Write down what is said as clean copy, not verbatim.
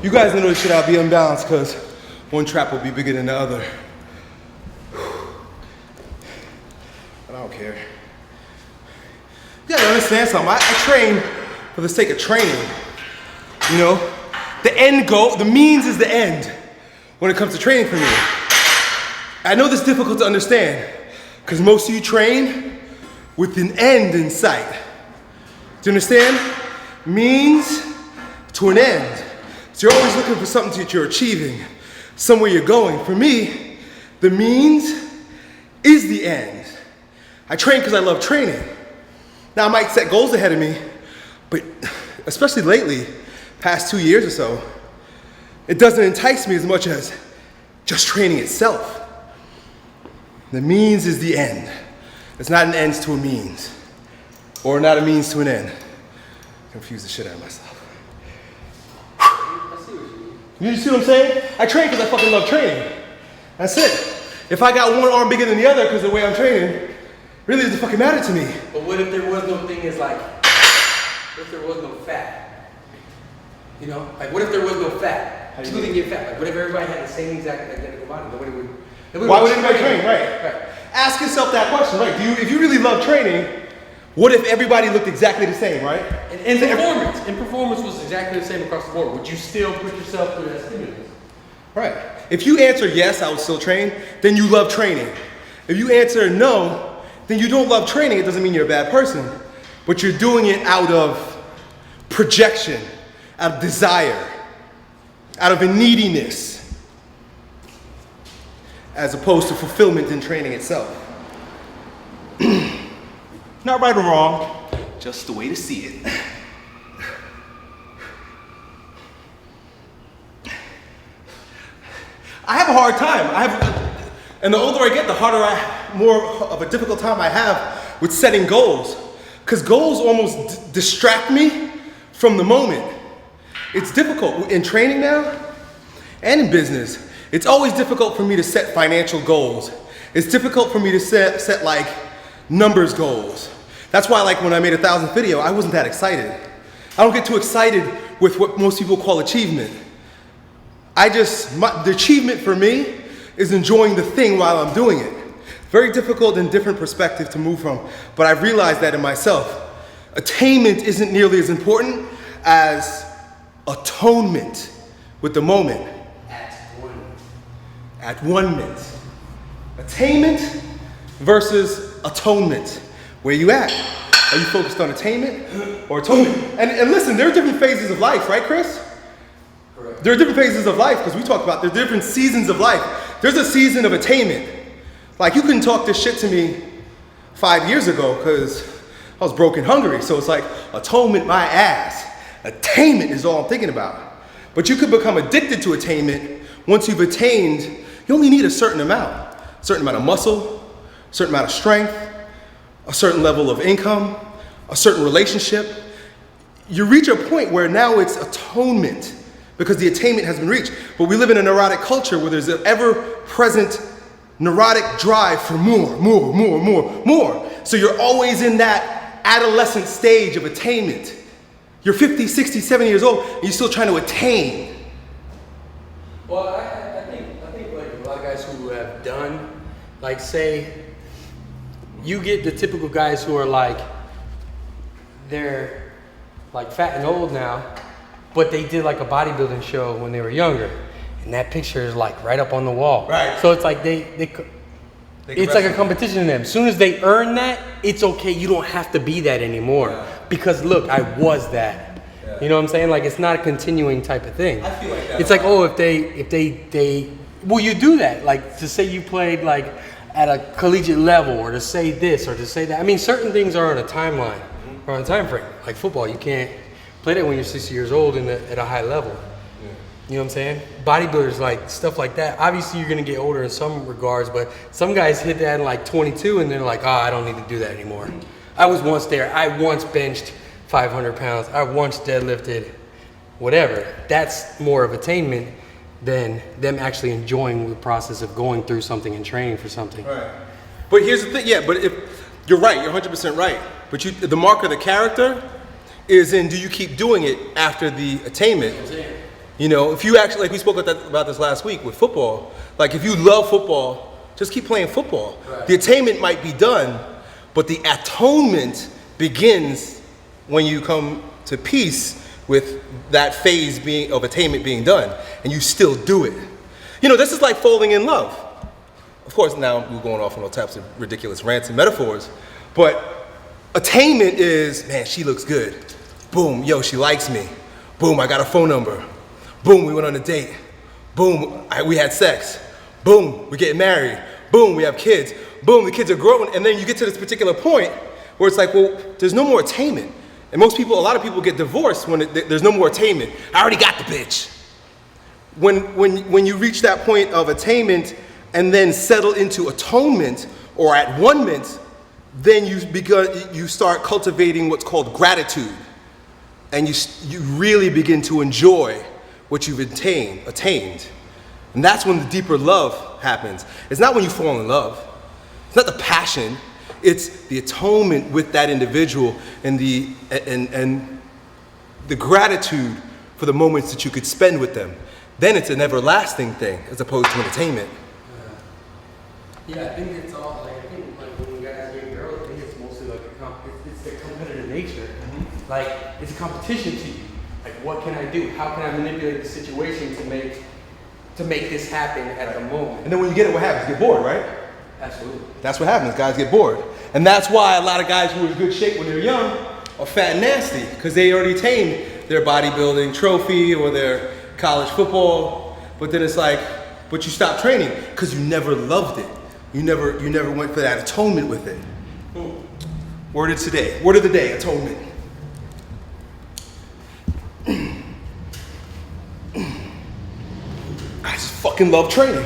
You guys know this shit, I'll be unbalanced because one trap will be bigger than the other. But I don't care. You gotta understand something. I train for the sake of training. You know? The end goal, the means is the end when it comes to training for me. I know this is difficult to understand because most of you train with an end in sight. Do you understand? Means to an end. So you're always looking for something that you're achieving, somewhere you're going. For me, the means is the end. I train because I love training. Now I might set goals ahead of me, but especially lately, past 2 years or so, it doesn't entice me as much as just training itself. The means is the end. It's not an end to a means, or not a means to an end. Confuse the shit out of myself. You see what I'm saying? I train because I fucking love training. That's it. If I got one arm bigger than the other because of the way I'm training, really doesn't fucking matter to me. But what if there was no thing as like, what if there was no fat? You know? Like what if there was no fat? You couldn't get fat. Like what if everybody had the same exact identical body? Nobody would. Why would anybody train? Right. Ask yourself that question, right? If you really love training, what if everybody looked exactly the same, right? And performance was exactly the same across the board. Would you still put yourself through that stimulus? Right. If you answer yes, I would still train, then you love training. If you answer no, then you don't love training. It doesn't mean you're a bad person, but you're doing it out of projection, out of desire, out of a neediness, as opposed to fulfillment in training itself. Not right or wrong, just the way to see it. I have a hard time. And the older I get, the more of a difficult time I have with setting goals. Because goals almost distract me from the moment. It's difficult in training now and in business. It's always difficult for me to set financial goals. It's difficult for me to set like numbers goals. That's why like when I made a 1,000th video, I wasn't that excited. I don't get too excited with what most people call achievement. The achievement for me is enjoying the thing while I'm doing it. Very difficult and different perspective to move from, but I've realized that in myself. Attainment isn't nearly as important as atonement with the moment. At-Onement. Attainment versus atonement. Where you at? Are you focused on attainment or atonement? And listen, there are different phases of life, right, Chris? Correct. There are different phases of life because we talked about there's different seasons of life. There's a season of attainment. Like you couldn't talk this shit to me 5 years ago because I was broke and hungry. So it's like atonement my ass. Attainment is all I'm thinking about. But you could become addicted to attainment once you've attained. You only need a certain amount of muscle, a certain amount of strength, a certain level of income, a certain relationship. You reach a point where now it's atonement because the attainment has been reached. But we live in a neurotic culture where there's an ever-present neurotic drive for more. So you're always in that adolescent stage of attainment. You're 50, 60, 70 years old and you're still trying to attain. Well, I think like a lot of guys who have done, like say, you get the typical guys who are like, they're like fat and old now, but they did like a bodybuilding show when they were younger. And that picture is like right up on the wall. Right. So it's like it's like a competition in them. As soon as they earn that, it's okay. You don't have to be that anymore. Yeah. Because look, I was that. Yeah. You know what I'm saying? Like it's not a continuing type of thing. I feel like that. It's like, oh, if they well, you do that. Like to say you played like at a collegiate level, or to say this, or to say that. I mean, certain things are on a timeline, or on a time frame. Like football, you can't play that when you're 60 years old and at a high level. Yeah. You know what I'm saying? Bodybuilders, like stuff like that. Obviously, you're gonna get older in some regards, but some guys hit that in like 22, and they're like, I don't need to do that anymore. I was once there. I once benched 500 pounds. I once deadlifted, whatever. That's more of attainment than them actually enjoying the process of going through something and training for something. Right. But here's the thing, yeah, but if you're right, you're 100% right. But the mark of the character is in, do you keep doing it after the attainment? You know, if you actually, like we spoke about this last week with football, like if you love football, just keep playing football. Right. The attainment might be done, but the atonement begins when you come to peace with that phase of attainment being done, and you still do it. You know, this is like falling in love. Of course, now we're going off on all types of ridiculous rants and metaphors, but attainment is, man, she looks good. Boom, yo, she likes me. Boom, I got a phone number. Boom, we went on a date. Boom, we had sex. Boom, we're getting married. Boom, we have kids. Boom, the kids are growing. And then you get to this particular point where it's like, well, there's no more attainment. And a lot of people get divorced when there's no more attainment. I already got the bitch. When you reach that point of attainment and then settle into atonement or at-onement, then you start cultivating what's called gratitude. And you really begin to enjoy what you've attained. And that's when the deeper love happens. It's not when you fall in love. It's not the passion. It's the atonement with that individual and the gratitude for the moments that you could spend with them. Then it's an everlasting thing as opposed to an attainment. Yeah, I think it's all like, when you guys get girls, I think it's mostly like it's the competitive nature. Mm-hmm. Like it's a competition to you. Like what can I do? How can I manipulate the situation to make this happen at the moment? And then when you get it, what happens? You get bored, right? Absolutely. That's what happens. Guys get bored. And that's why a lot of guys who are in good shape when they're young are fat and nasty, because they already attained their bodybuilding trophy or their college football. But then it's like, but you stopped training because you never loved it. You never went for that atonement with it. Word of today. Word of the day, atonement. I just fucking love training.